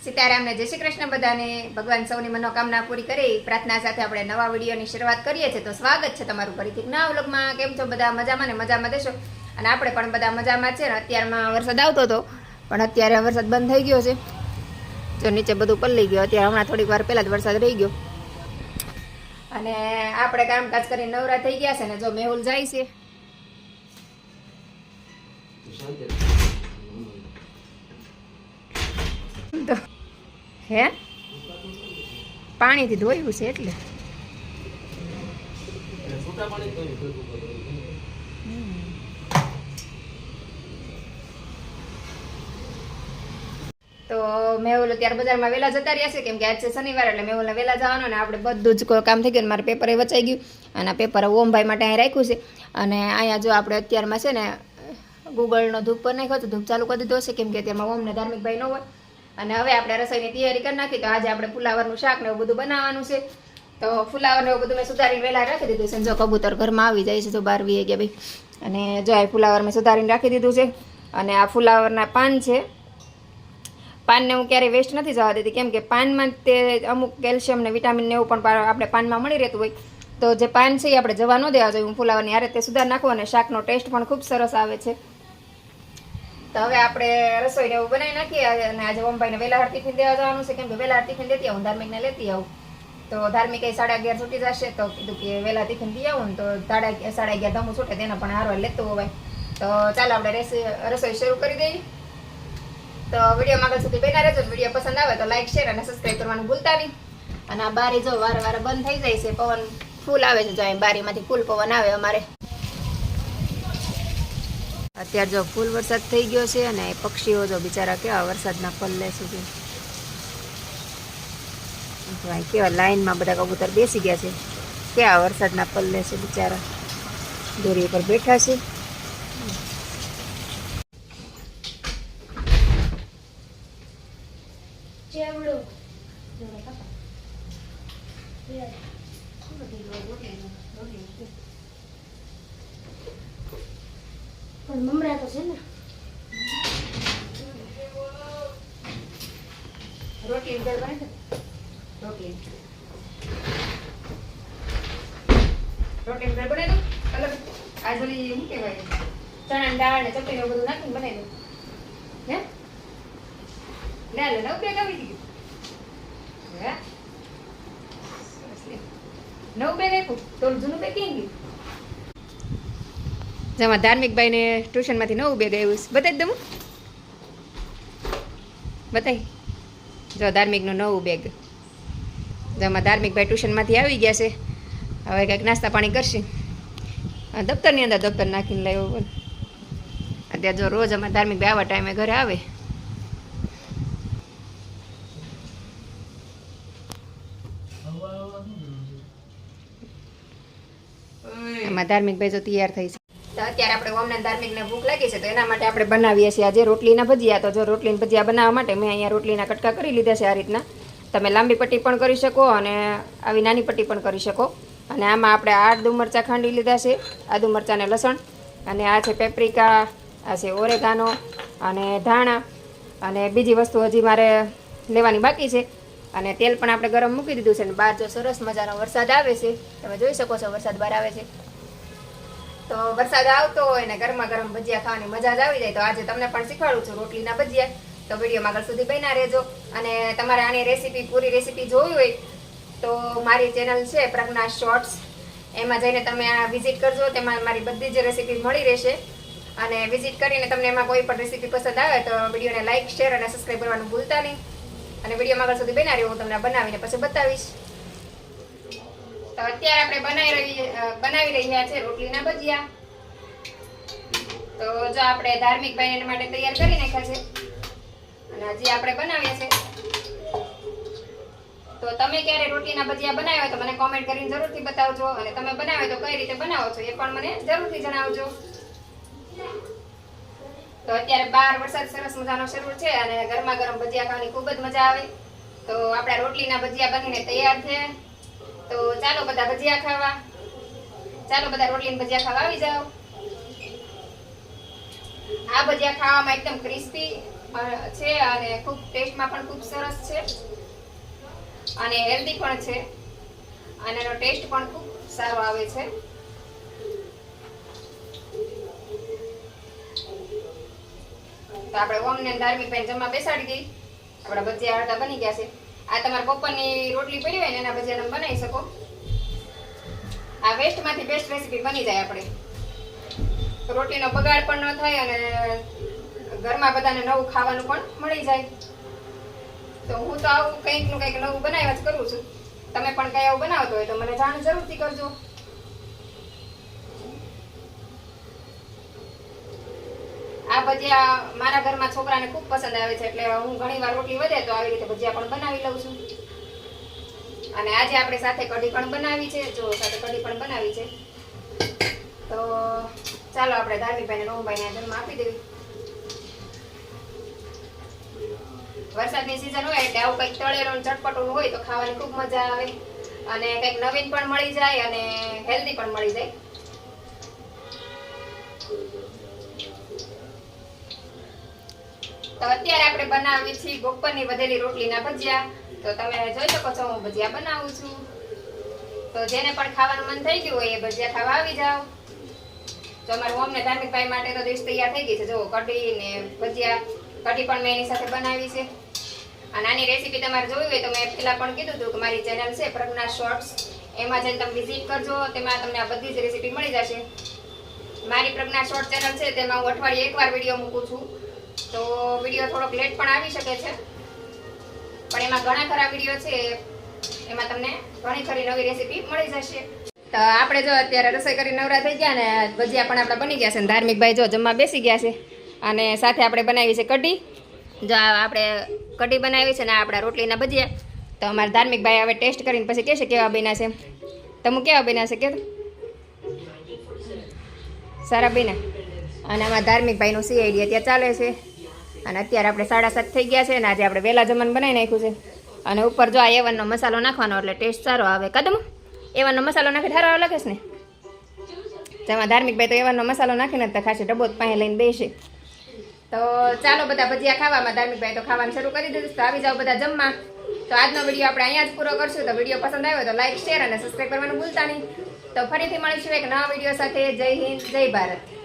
સીતારામને જય શ્રી કૃષ્ણ બધાને. ભગવાન સૌની મનોકામના પૂરી કરે પ્રાર્થના સાથે આપણે નવા વિડીયોની શરૂઆત કરીએ છીએ. તો સ્વાગત છે તમારું ફરીથી નવા વ્લોગમાં. કેમ છો બધા? મજામાં ને? મજામાં દેશો. અને આપણે પણ બધા મજામાં છે ને. અત્યારમાં વરસાદ આવતો હતો પણ અત્યારે વરસાદ બંધ થઈ ગયો છે. જો નીચે બધું પલળી ગયો. અત્યારે હમણાં થોડીક વાર પહેલા જ વરસાદ રહી ગયો અને આપણે કામકાજ કરીને નવરા થઈ ગયા છે ને. જો મેહુલ જાય છે. હે પાણીથી ધોયું છે એટલે તો મેહુલ અત્યારે બજારમાં વહેલા જતા રહ્યા છે કેમ કે આજ છે શનિવાર એટલે મેહુલને વહેલા જવાનો ને આપણે બધું જ કામ થઈ ગયું. મારે પેપર એ વચાઈ ગયું અને પેપર ઓમભાઈ માટે અહીં રાખ્યું છે. અને અહીંયા જો આપણે અત્યારમાં છે ને ગૂગલનો ધૂપ પર નાખ્યો તો ધૂપ ચાલુ કરી દીધો છે કેમ કે તેમાં ઓમને ધાર્મિકભાઈ ન હોય. અને હવે આપણે રસોઈની તૈયારી કરી નાખી. તો આજે આપણે ફુલાવરનું શાક ને એવું બધું બનાવવાનું છે. તો ફુલાવર ને એવું બધું મેં સુધારીને વહેલા રાખી દીધું છે. જો કબૂતર ઘરમાં આવી જાય છે. તો 12 વાગી ગયા ભાઈ. અને જો આ ફુલાવર મેં સુધારીને રાખી દીધું છે. અને આ ફુલાવરના પાન છે. પાનને હું ક્યારેય વેસ્ટ નથી જવા દેતી કેમ કે પાનમાં તે અમુક કેલ્શિયમ ને વિટામિન ને એવું પણ આપણે પાનમાં મળી રહેતું હોય. તો જે પાન છે એ આપણે જવા ન દેવા જોઈએ. હું ફુલાવરની આ રીતે સુધાર નાખું અને શાકનો ટેસ્ટ પણ ખૂબ સરસ આવે છે. તો હવે આપણે રસોઈને એવું બનાવી નાખીએ. અને આજે ઓમભાઈને વહેલા ટિફિન દેવા જવાનું છે કેમ કે વહેલા ટિફિન દેતી આવું, ધાર્મિકને લેતી આવું. તો ધાર્મિક 11:30 છૂટી જશે તો કીધું કે વહેલા ટિફિન દઈ આવું ને તો 11:30 ધમું છૂટે તેના પણ હારવાર લેતું હોય. તો ચાલો આપણે રસોઈ શરૂ કરી દઈએ. તો વિડીયોમાં આગળ સુધી બન્યા રહેજો. વિડીયો પસંદ આવે તો લાઈક શેર અને સબસ્ક્રાઈબ કરવાનું ભૂલતા નહીં. અને આ બારી જો વારે વારે બંધ થઈ જાય છે. પવન ફૂલ આવે છે. જો અહીં બારીમાંથી ફૂલ પવન આવે અમારે. અત્યારે જો ફૂલ વરસાદ થઈ ગયો છે અને પક્ષીઓ જો બિચારા કેવા વરસાદના પલ્લે સુધી કેવા લાઈનમાં બધા કબૂતર બેસી ગયા છે. કેવા વરસાદના પલ્લે છે બિચારા. દોરી ઉપર બેઠા છે. પણ મમરા તો છે ને. રોટલી બનાવી દે. રોટલી બનાવી દો. અલગ આ જોલી શું કહેવાય, ચણા દાળ ને ચટણી બધું નાખીને બનાવી દો. હે લે લે નવ બેગ આવી ગયું. હે નવ બેગ આપ્યું તો જૂનું બેગ ક્યાં ગયું? જેમાં ધાર્મિકભાઈને ટ્યુશનમાંથી નવું બેગ આવ્યું છે. બતાવી દઉં. બતાવી જો ધાર્મિકનું નવું બેગ. જેમાં ધાર્મિકભાઈ ટ્યુશનમાંથી આવી ગયા છે. હવે કંઈક નાસ્તા પાણી કરશે. દફતરની અંદર દફતર નાખીને લાવ્યો બોલ. અત્યારે જો રોજ અમારે ધાર્મિકભાઈ આવા ટાઈમે ઘરે આવે. એમાં ધાર્મિકભાઈ જો તૈયાર થઈ છે. તો અત્યારે આપણે ઓમને ધાર્મિકને ભૂખ લાગી છે તો એના માટે આપણે બનાવીએ છીએ આજે રોટલીના ભજીયા. તો જો રોટલીના ભજીયા બનાવવા માટે મેં અહીંયા રોટલીના કટકા કરી લીધા છે આ રીતના. તમે લાંબી પટ્ટી પણ કરી શકો અને આવી નાની પટ્ટી પણ કરી શકો. અને આમાં આપણે આદુ મરચાં ખાંડી લીધા છે. આદુ મરચાં ને લસણ. અને આ છે પેપ્રિકા, આ છે ઓરેગાનો અને ધાણા. અને બીજી વસ્તુ હજી મારે લેવાની બાકી છે. અને તેલ પણ આપણે ગરમ મૂકી દીધું છે. અને બહાર જો સરસ મજાનો વરસાદ આવે છે. તમે જોઈ શકો છો વરસાદ બહાર આવે છે. તો વરસાદ આવતો હોય ને ગરમા ગરમ ભજીયા ખાવાની મજા જ આવી જાય. તો આજે તમને પણ શીખવાડું છું રોટલીના ભજીયા. તો વિડીયોમાં આગળ સુધી બન્યા રહેજો. અને તમારે આની રેસીપી પૂરી રેસીપી જોવી હોય તો મારી ચેનલ છે પ્રજ્ઞા શોર્ટ્સ, એમાં જઈને તમે આ વિઝિટ કરજો. તેમાં મારી બધી જ રેસીપી મળી રહેશે. અને વિઝિટ કરીને તમને એમાં કોઈ પણ રેસીપી પસંદ આવે તો વિડીયોને લાઈક શેર અને સબસ્ક્રાઈબ કરવાનું ભૂલતા નહીં. અને વિડીયોમાં આગળ સુધી બન્યા રહ્યો. હું તમને બનાવીને પછી બતાવીશ. તો અત્યારે આપણે બનાવી રહ્યા છે રોટલીના ભજીયા. તો જો આપણે ધાર્મિકભાઈ એના માટે તૈયાર કરી નાખ્યા છે. અને હજી આપણે બનાવીએ છીએ. તો તમે ક્યારે રોટલીના ભજીયા બનાવ્યા હોય તો મને કોમેન્ટ કરીને જરૂરથી બતાવજો. અને તમે બનાવો તો કઈ રીતે બનાવો છો એ પણ મને જરૂરથી જણાવજો. તો અત્યારે બહાર વરસાદ સરસ મજાનો શરૂ છે અને ગરમા ગરમ ભજીયા ખાવાની ખૂબ જ મજા આવે. તો આપણા રોટલીના ભજીયા બનીને તૈયાર છે. તો ચાલો બધા ભજીયા ખાવા. ચાલો બધા રોટલીના ભજીયા ખાવા આવી જાઓ. આ ભજીયા ખાવામાં એકદમ ક્રિસ્પી છે અને ખૂબ ટેસ્ટમાં પણ ખૂબ સરસ છે અને હેલ્ધી પણ છે અને એનો ટેસ્ટ પણ ખૂબ સારો આવે છે. તો આપણે ઓમ ને ધાર્મિક ભાઈ જમવા બેસાડી દઈ. આપણા ભજીયા અડધા બની ગયા છે. આ તમારા બપોરની રોટલી પડી હોય ને એના ભજીયા તમે બનાવી શકો. આ વેસ્ટમાંથી બેસ્ટ રેસીપી બની જાય. આપણે રોટલીનો બગાડ પણ ન થાય અને ઘરમાં બધાને નવું ખાવાનું પણ મળી જાય. તો હું તો આવું કંઈકનું કંઈક નવું બનાવ્યા જ કરું છું. તમે પણ કંઈ આવું બનાવતો હોય તો મને જાણ જરૂરથી કરજો. આ ભજીયા મારા ઘરમાં છોકરાને ખૂબ પસંદ આવે છે એટલે હું ઘણીવાર રોટલી વધે તો આવી રીતે ભજીયા પણ બનાવી લઉં છું. અને આજે આપણે સાથે કઢી પણ બનાવી છે. જો સાથે કઢી પણ બનાવી છે. તો ચાલો આપણે ધાર્મિકભાઈને નોમભાઈને જન્મ આપી દેવી. વરસાદની સિઝન હોય એટલે આવું કંઈક તળેલું ચટપટું હોય તો ખાવાની ખૂબ મજા આવે અને કંઈક નવીન પણ મળી જાય અને હેલ્ધી પણ મળી જાય. તો અત્યારે આપણે બનાવી છીએ બપોરની વધેલી રોટલીના ભજીયા. તો તમે જોઈ શકો છો હું ભજીયા બનાવું છું. તો જેને પણ ખાવાનું મન થઈ ગયું હોય એ ભજીયા ખાવા આવી જાઓ. તો અમારું ઓમ ને ધાર્મિકભાઈ માટે તો ડીશ તૈયાર થઈ ગઈ છે. જો કઢી ને ભજીયા. કઢી પણ મેં એની સાથે બનાવી છે. અને આની રેસીપી તમારે જોવી હોય તો મેં પહેલાં પણ કીધું હતું કે મારી ચેનલ છે પ્રજ્ઞા શોર્ટ્સ, એમાં જઈને તમે વિઝિટ કરજો. તેમાં તમને આ બધી જ રેસીપી મળી જશે. મારી પ્રજ્ઞા શોર્ટ ચેનલ છે તેમાં હું અઠવાડિયે એકવાર વિડીયો મૂકું છું. તો વિડીયો થોડોક લેટ પણ આવી શકે છે પણ એમાં ઘણા ખરા વિડીયો છે. એમાં તમને ઘણી ખરી નવી રેસીપી મળી જશે. તો આપણે જો અત્યારે રસોઈ કરી નવરા થઈ ગયા ને ભજીયા પણ આપણા બની ગયા છે. ધાર્મિકભાઈ જો જમવા બેસી ગયા છે અને સાથે આપણે બનાવી છે કઢી. જો આપણે કઢી બનાવી છે ને આપણા રોટલીના ભજીયા. તો અમારા ધાર્મિકભાઈ હવે ટેસ્ટ કરીને પછી કહેશે કેવા બન્યા છે. તમે કેવા બન્યા છે કે સારા બન્યા. અને આમાં ધાર્મિકભાઈનું CID અત્યારે ચાલે છે અને અત્યારે આપણે 7:30 થઈ ગયા છે અને આજે આપણે વહેલા જમવાનું બનાવી નાખ્યું છે. અને ઉપર જો આ A1નો મસાલો નાખવાનો એટલે ટેસ્ટ સારો આવે. કદમ A1નો મસાલો નાખી સારો લાગે છે ને. જેમાં ધાર્મિકભાઈ તો A1નો મસાલો નાખીને તો ખાસી ડબ્બો પાસે લઈને બેસે. તો ચાલો બધા ભજીયા ખાવામાં. ધાર્મિકભાઈ તો ખાવાનું શરૂ કરી દીધું. તો આવી જાઓ બધા જમવા. તો આજનો વિડીયો આપણે અહીંયા જ પૂરો કરશું. તો વિડીયો પસંદ આવ્યો તો લાઈક, શેર અને સબસ્ક્રાઈબ કરવાનું ભૂલતા નહીં. તો ફરીથી મળીશું એક નવા વિડીયો સાથે. જય હિન્દ, જય ભારત.